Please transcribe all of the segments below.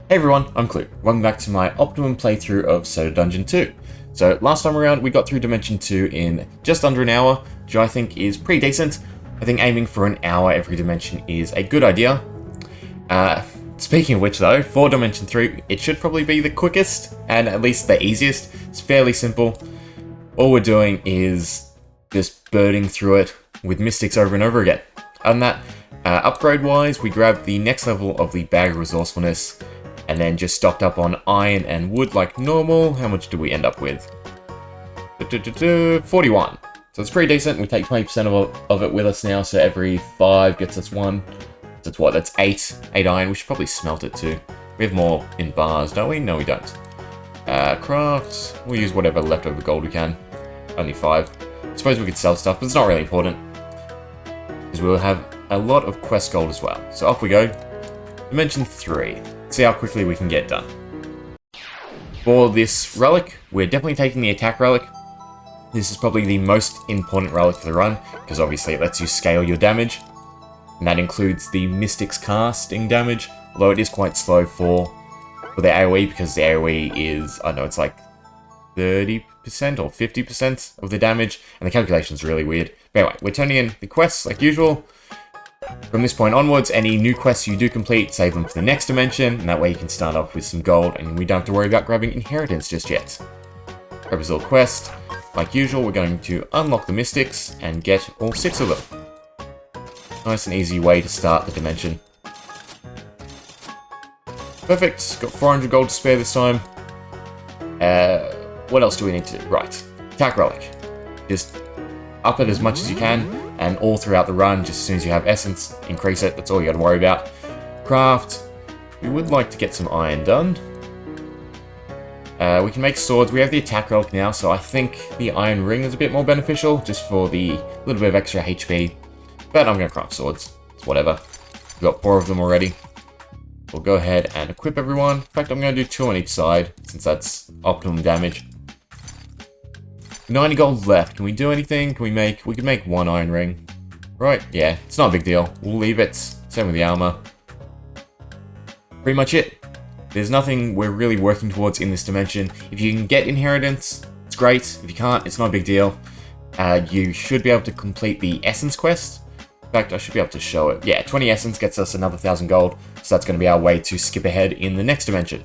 Hey everyone, I'm Klloo. Welcome back to my optimum playthrough of Soda Dungeon 2. So last time around we got through Dimension 2 in just under an hour, which I think is pretty decent. I think aiming for an hour every dimension is a good idea. Speaking of which though, for Dimension 3 it should probably be the quickest and at least the easiest. It's fairly simple. All we're doing is just birding through it with mystics over and over again. Other than that, upgrade wise we grab the next level of the Bag of Resourcefulness, and then just stocked up on iron and wood like normal. How much do we end up with? 41. So it's pretty decent. We take 20% of it with us now, so every 5 gets us 1. That's what? That's 8. 8 iron. We should probably smelt it too. We have more in bars, don't we? No, we don't. Crafts. We'll use whatever leftover gold we can. Only 5. I suppose we could sell stuff, but it's not really important, because we'll have a lot of quest gold as well. So off we go. Dimension 3. See how quickly we can get done. For this relic, we're definitely taking the attack relic. This is probably the most important relic for the run, because obviously it lets you scale your damage. And that includes the Mystic's casting damage, although it is quite slow for the AoE, because the AoE is, I don't know, it's like 30% or 50% of the damage, and the calculation is really weird. But anyway, we're turning in the quests like usual. From this point onwards, any new quests you do complete, save them for the next dimension, and that way you can start off with some gold, and we don't have to worry about grabbing inheritance just yet. Grab this little quest. Like usual, we're going to unlock the mystics and get all 6 of them. Nice and easy way to start the dimension. Perfect, got 400 gold to spare this time. What else do we need to do? Right, attack relic. Just up it as much as you can, and all throughout the run, just as soon as you have essence, increase it. That's all you got to worry about. Craft. We would like to get some iron done. We can make swords. We have the attack relic now, so I think the iron ring is a bit more beneficial, just for the little bit of extra HP. But I'm going to craft swords. It's whatever. We've got 4 of them already. We'll go ahead and equip everyone. In fact, I'm going to do 2 on each side, since that's optimum damage. 90 gold left. Can we do anything? We could make 1 iron ring. Right, yeah, it's not a big deal. We'll leave it. Same with the armor. Pretty much it. There's nothing we're really working towards in this dimension. If you can get inheritance, it's great. If you can't, it's not a big deal. You should be able to complete the essence quest. In fact, I should be able to show it. Yeah, 20 essence gets us another 1,000 gold. So that's going to be our way to skip ahead in the next dimension.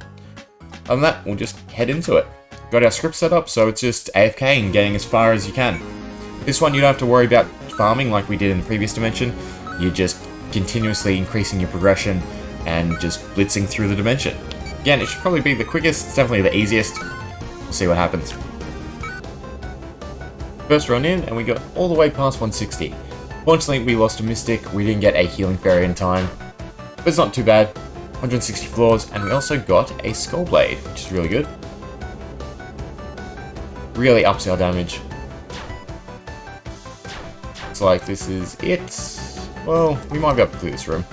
Other than that, we'll just head into it. Got our script set up, so it's just AFK and getting as far as you can. This one you don't have to worry about farming like we did in the previous dimension. You're just continuously increasing your progression and just blitzing through the dimension. Again, it should probably be the quickest, it's definitely the easiest. We'll see what happens. First run in, and we got all the way past 160. Fortunately, we lost a mystic, we didn't get a healing fairy in time. But it's not too bad. 160 floors, and we also got a skull blade, which is really good. Really ups our damage. It's like this is it. Well, we might be able to clear this room.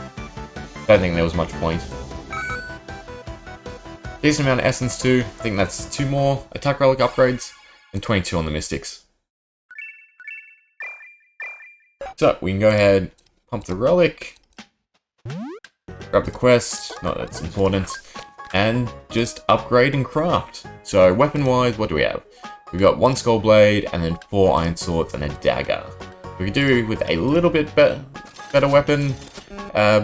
Don't think there was much point. Decent amount of essence too. I think that's 2 more attack relic upgrades and 22 on the mystics. So we can go ahead, pump the relic, grab the quest, not that it's important, and just upgrade and craft. So weapon wise, what do we have? We've got 1 skull blade, and then 4 iron swords, and a dagger. We could do with a little bit better weapon,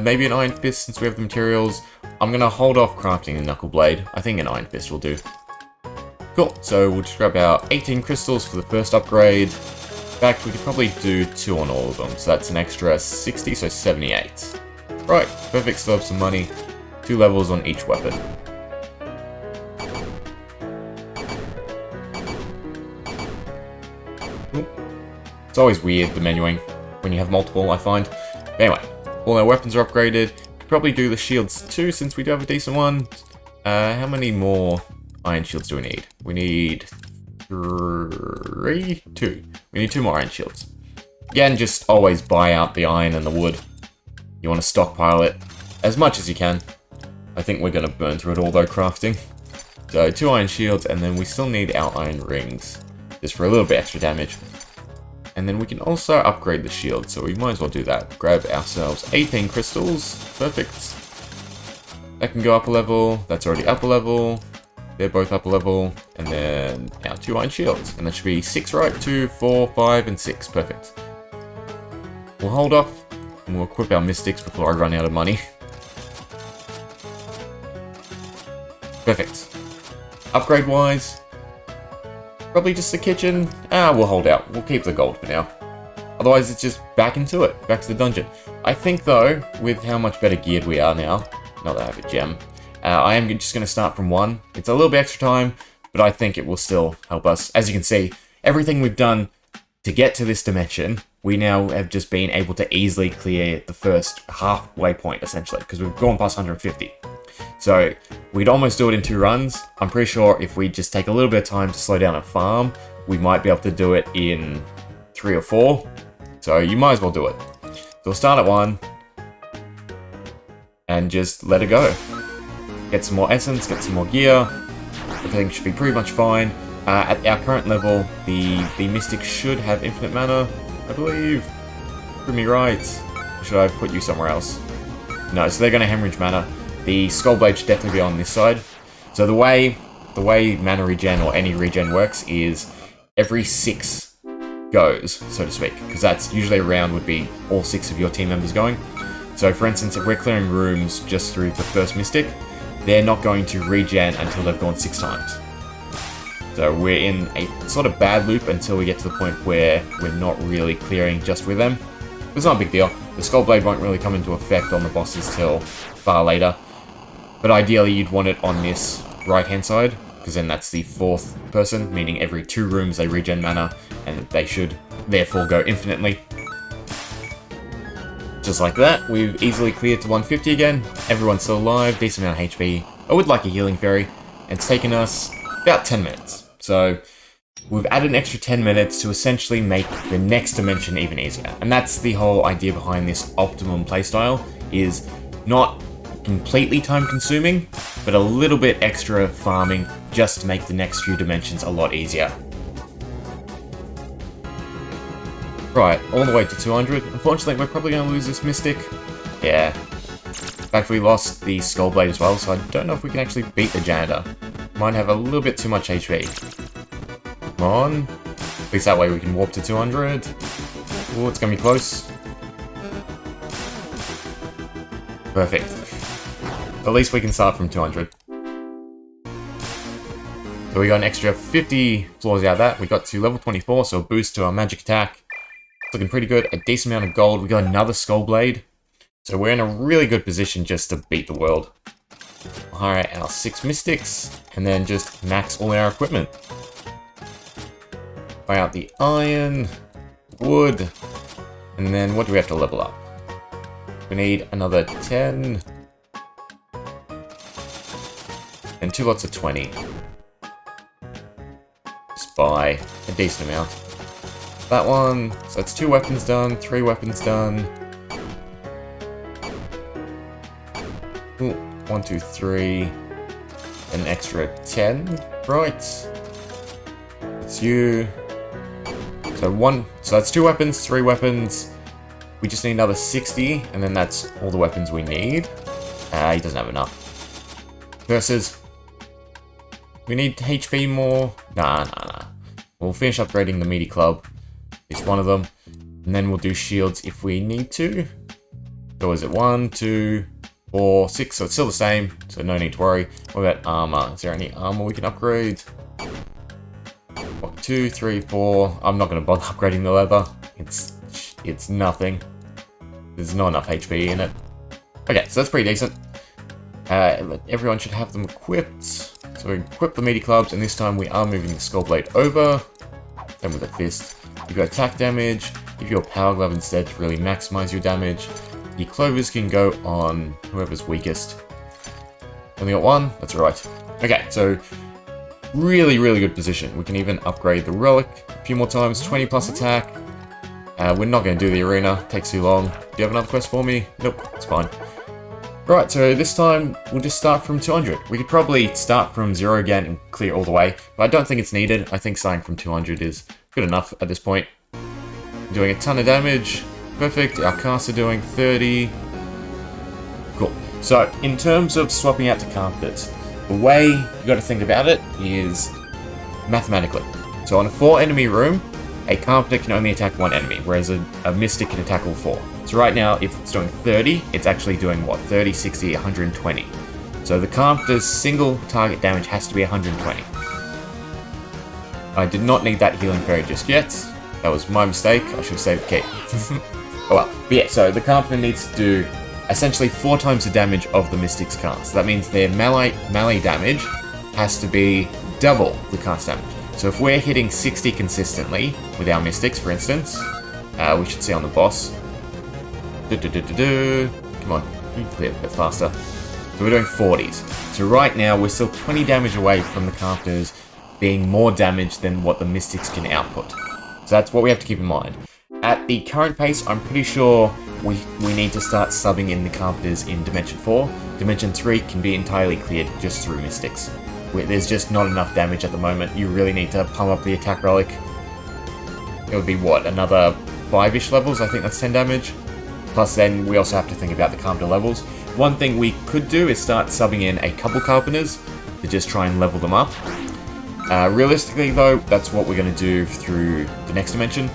maybe an iron fist since we have the materials. I'm going to hold off crafting a knuckle blade. I think an iron fist will do. Cool, so we'll just grab our 18 crystals for the first upgrade. In fact, we could probably do 2 on all of them, so that's an extra 60, so 78. Right, perfect, still have some money. 2 levels on each weapon. It's always weird, the menuing, when you have multiple, I find. But anyway, all our weapons are upgraded. Could probably do the shields too, since we do have a decent one. How many more iron shields do we need? We need 2. We need 2 more iron shields. Again, just always buy out the iron and the wood. You want to stockpile it as much as you can. I think we're going to burn through it all though, crafting. So 2 iron shields, and then we still need our iron rings, just for a little bit extra damage. And then we can also upgrade the shield, so we might as well do that. Grab ourselves 18 crystals. Perfect. that can go up a level. That's already up a level. They're both up a level. And then our 2 iron shields. And that should be 6, right? 2, 4, 5, and 6. Perfect. We'll hold off, and we'll equip our mystics before I run out of money. Perfect. Upgrade-wise, probably just the kitchen. We'll hold out. We'll keep the gold for now. Otherwise, it's just back into it. Back to the dungeon. I think, though, with how much better geared we are now, not that I have a gem, I am just going to start from 1. It's a little bit extra time, but I think it will still help us. As you can see, everything we've done to get to this dimension, we now have just been able to easily clear the first halfway point, essentially, because we've gone past 150. So, we'd almost do it in 2 runs. I'm pretty sure if we just take a little bit of time to slow down and farm, we might be able to do it in 3 or 4. So, you might as well do it. So, we'll start at 1, and just let it go. Get some more essence, get some more gear. Everything should be pretty much fine. At our current level, the Mystic should have infinite mana, I believe. Prove me right. Or should I put you somewhere else? No, so they're going to hemorrhage mana. The Skullblade should definitely be on this side. So the way mana regen or any regen works is every 6 goes, so to speak. Because that's usually a round would be all 6 of your team members going. So for instance, if we're clearing rooms just through the first Mystic, they're not going to regen until they've gone 6 times. So we're in a sort of bad loop until we get to the point where we're not really clearing just with them. It's not a big deal. The Skullblade won't really come into effect on the bosses till far later. But ideally you'd want it on this right-hand side, because then that's the 4th person, meaning every 2 rooms they regen mana, and they should therefore go infinitely. Just like that, we've easily cleared to 150 again. Everyone's still alive, decent amount of HP. I would like a healing fairy, and it's taken us about 10 minutes. So we've added an extra 10 minutes to essentially make the next dimension even easier. And that's the whole idea behind this optimum playstyle, is not completely time consuming, but a little bit extra farming just to make the next few dimensions a lot easier. Right, all the way to 200. Unfortunately, we're probably going to lose this Mystic. Yeah. In fact, we lost the Skullblade as well, so I don't know if we can actually beat the Janitor. Might have a little bit too much HP. Come on. At least that way we can warp to 200. Oh, it's going to be close. Perfect. At least we can start from 200. So we got an extra 50 floors out of that. We got to level 24, so a boost to our magic attack. It's looking pretty good. A decent amount of gold. We got another Skullblade. So we're in a really good position just to beat the world. Hire our 6 Mystics, and then just max all our equipment. Buy out the iron, wood, and then what do we have to level up? We need another 10, and 2 lots of 20. Just buy a decent amount. That one, so that's 2 weapons done, 3 weapons done. Ooh, 1, 2, 3, an extra 10, right? It's you. So that's 2 weapons, 3 weapons. We just need another 60, and then that's all the weapons we need. He doesn't have enough. Versus, we need HP more. Nah. We'll finish upgrading the meaty club. It's one of them, and then we'll do shields if we need to. So is it 1, 2, 4, 6? So it's still the same, so no need to worry. What about armor? Is there any armor we can upgrade? 1, 2, 3, 4. I'm not going to bother upgrading the leather. It's nothing. There's not enough HP in it. Okay, so that's pretty decent. Everyone should have them equipped. So we equip the meaty clubs, and this time we are moving the Skullblade over. Then with the fist. You've got attack damage. Give your power glove instead to really maximize your damage. Your clovers can go on whoever's weakest. Only got 1? That's alright. Okay, so really, really good position. We can even upgrade the relic a few more times. 20 plus attack. We're not going to do the arena. Takes too long. Do you have another quest for me? Nope, it's fine. Right, so this time we'll just start from 200. We could probably start from 0 again and clear all the way, but I don't think it's needed. I think starting from 200 is good enough at this point. Doing a ton of damage. Perfect. Our casts are doing 30. Cool. So, in terms of swapping out to carpenters, the way you got to think about it is mathematically. So on a 4-enemy room, a carpenter can only attack 1 enemy, whereas a mystic can attack all 4. So right now, if it's doing 30, it's actually doing what? 30, 60, 120. So the carpenter's single target damage has to be 120. I did not need that healing fairy just yet. That was my mistake. I should have saved the key. Oh well. But yeah, so the carpenter needs to do essentially 4 times the damage of the mystic's cast. That means their melee damage has to be double the cast damage. So if we're hitting 60 consistently with our mystics, for instance, we should see on the boss. Come on, clear a bit faster. So we're doing 40s. So right now we're still 20 damage away from the carpenters being more damage than what the mystics can output. So that's what we have to keep in mind. At the current pace, I'm pretty sure we need to start subbing in the carpenters in Dimension 4. Dimension 3 can be entirely cleared just through mystics. There's just not enough damage at the moment. You really need to pump up the attack relic. It would be what, another 5-ish levels? I think that's 10 damage. Plus then we also have to think about the carpenter levels. One thing we could do is start subbing in a couple carpenters to just try and level them up. Realistically though, that's what we're going to do through the next dimension.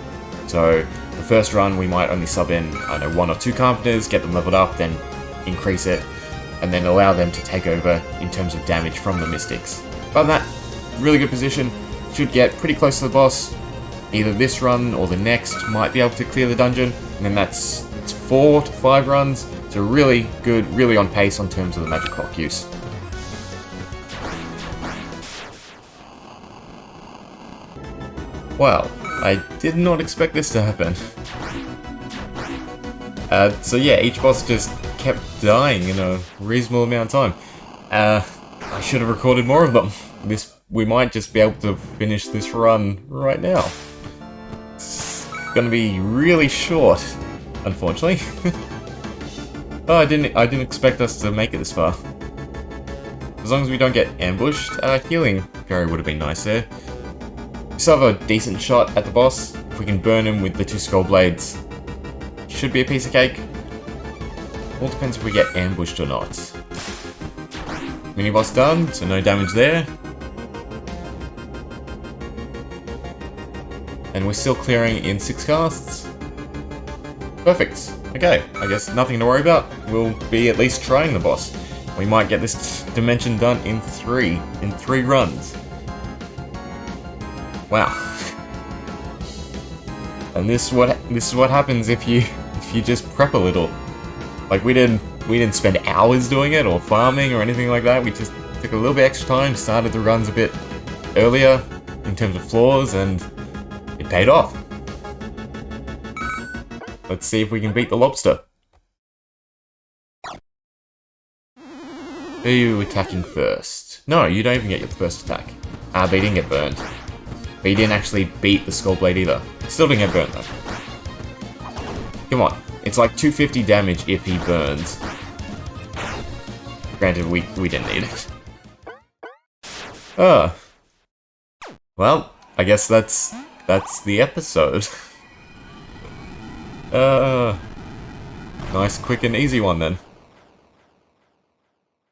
So the first run we might only sub in, I don't know, 1 or 2 carpenters, get them leveled up, then increase it, and then allow them to take over in terms of damage from the mystics. But that, really good position, should get pretty close to the boss. Either this run or the next might be able to clear the dungeon, and then it's 4 to 5 runs, so really good, really on pace in terms of the magic clock use. Wow, I did not expect this to happen. So yeah, each boss just kept dying in a reasonable amount of time. I should have recorded more of them. We might just be able to finish this run right now. It's gonna be really short, unfortunately. Oh, I didn't expect us to make it this far. As long as we don't get ambushed, healing fairy would have been nice there. We still have a decent shot at the boss. If we can burn him with the 2 skull blades, should be a piece of cake. All depends if we get ambushed or not. Mini boss done, so no damage there. And we're still clearing in 6 casts. Perfect. Okay, I guess nothing to worry about. We'll be at least trying the boss. We might get this dimension done in 3 runs. Wow. And this is what happens if you just prep a little. Like we didn't spend hours doing it or farming or anything like that. We just took a little bit extra time, started the runs a bit earlier in terms of floors, and it paid off. Let's see if we can beat the lobster. Who are you attacking first? No, you don't even get your first attack. But he didn't get burned. But he didn't actually beat the skull blade either. Still didn't get burned though. Come on. It's like 250 damage if he burns. Granted, we didn't need it. Well, I guess that's the episode. Nice, quick and easy one then.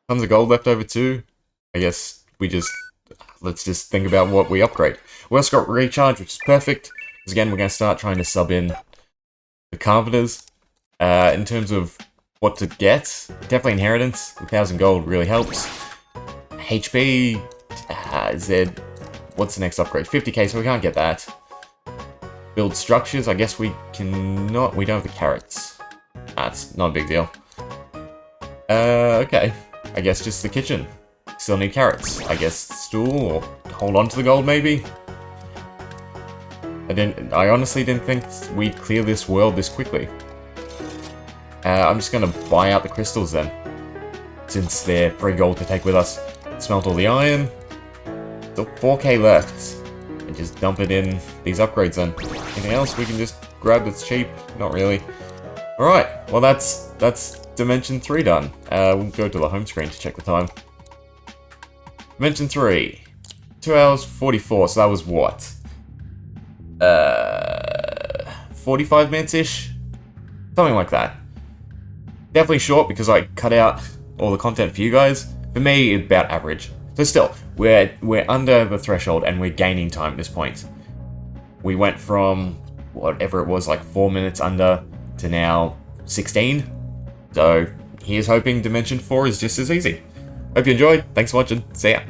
Tons of gold left over too. I guess let's just think about what we upgrade. We also got recharge, which is perfect. Because again, we're going to start trying to sub in the carpenters. In terms of what to get, definitely inheritance. 1,000 gold really helps. HP, what's the next upgrade? 50k, so we can't get that. Build structures, I guess we don't have the carrots. That's not a big deal. Okay. I guess just the kitchen. Still need carrots. I guess stool, or hold on to the gold maybe? I honestly didn't think we'd clear this world this quickly. I'm just gonna buy out the crystals then. Since they're free gold to take with us. Smelt all the iron. Still 4k left. And just dump it in these upgrades then. Anything else we can just grab that's cheap? Not really. Alright, well that's Dimension 3 done. We'll go to the home screen to check the time. Dimension 3. 2 hours 44, so that was what? 45 minutes-ish? Something like that. Definitely short because I cut out all the content for you guys. For me, about average. So still, we're under the threshold and we're gaining time at this point. We went from whatever it was, like 4 minutes under, to now 16. So here's hoping Dimension 4 is just as easy. Hope you enjoyed. Thanks for watching. See ya.